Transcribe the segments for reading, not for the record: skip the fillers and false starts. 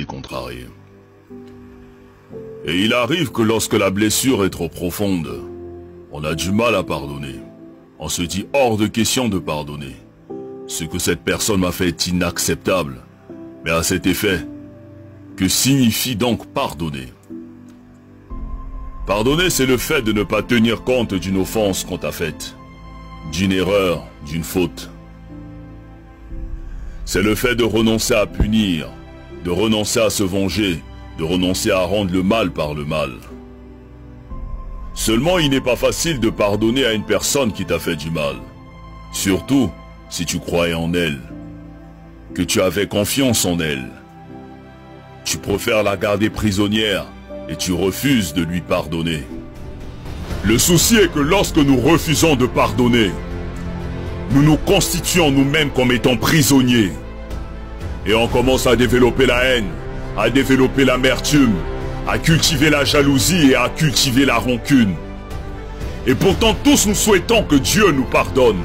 contrariés. Et il arrive que lorsque la blessure est trop profonde, on a du mal à pardonner. On se dit hors de question de pardonner. Ce que cette personne m'a fait est inacceptable. Mais à cet effet, que signifie donc pardonner? Pardonner, c'est le fait de ne pas tenir compte d'une offense qu'on t'a faite, d'une erreur, d'une faute. C'est le fait de renoncer à punir, de renoncer à se venger, de renoncer à rendre le mal par le mal. Seulement, il n'est pas facile de pardonner à une personne qui t'a fait du mal. Surtout si tu croyais en elle, que tu avais confiance en elle. Tu préfères la garder prisonnière et tu refuses de lui pardonner. Le souci est que lorsque nous refusons de pardonner, nous nous constituons nous-mêmes comme étant prisonniers. Et on commence à développer la haine, à développer l'amertume, à cultiver la jalousie et à cultiver la rancune. Et pourtant tous nous souhaitons que Dieu nous pardonne.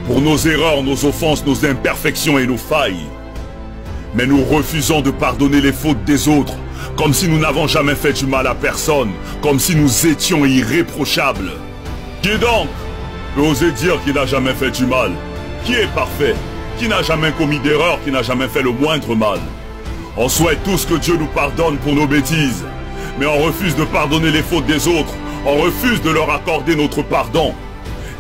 Pour nos erreurs, nos offenses, nos imperfections et nos failles. Mais nous refusons de pardonner les fautes des autres, comme si nous n'avons jamais fait du mal à personne, comme si nous étions irréprochables. Qui donc peut oser dire qu'il n'a jamais fait du mal? Qui est parfait? Qui n'a jamais commis d'erreur? Qui n'a jamais fait le moindre mal? On souhaite tous que Dieu nous pardonne pour nos bêtises, mais on refuse de pardonner les fautes des autres, on refuse de leur accorder notre pardon.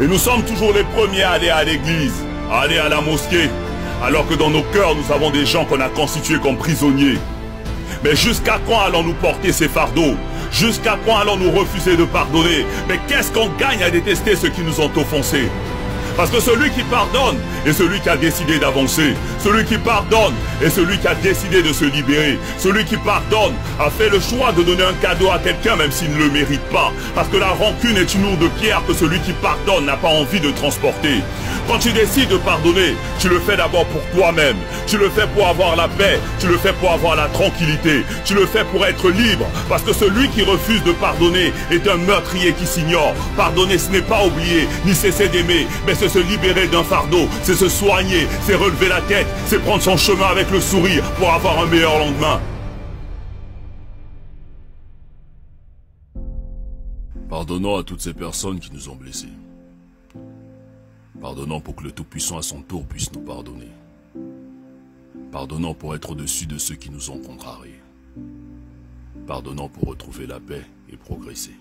Et nous sommes toujours les premiers à aller à l'église, à aller à la mosquée, alors que dans nos cœurs nous avons des gens qu'on a constitués comme prisonniers. Mais jusqu'à quand allons-nous porter ces fardeaux? Jusqu'à quand allons-nous refuser de pardonner? Mais qu'est-ce qu'on gagne à détester ceux qui nous ont offensés? Parce que celui qui pardonne est celui qui a décidé d'avancer. Celui qui pardonne est celui qui a décidé de se libérer. Celui qui pardonne a fait le choix de donner un cadeau à quelqu'un même s'il ne le mérite pas. Parce que la rancune est une lourde pierre que celui qui pardonne n'a pas envie de transporter. Quand tu décides de pardonner, tu le fais d'abord pour toi-même. Tu le fais pour avoir la paix. Tu le fais pour avoir la tranquillité. Tu le fais pour être libre. Parce que celui qui refuse de pardonner est un meurtrier qui s'ignore. Pardonner, ce n'est pas oublier, ni cesser d'aimer, mais c'est se libérer d'un fardeau, c'est se soigner, c'est relever la tête, c'est prendre son chemin avec le sourire pour avoir un meilleur lendemain. Pardonnons à toutes ces personnes qui nous ont blessés. Pardonnons pour que le Tout-Puissant à son tour puisse nous pardonner. Pardonnons pour être au-dessus de ceux qui nous ont contrariés. Pardonnons pour retrouver la paix et progresser.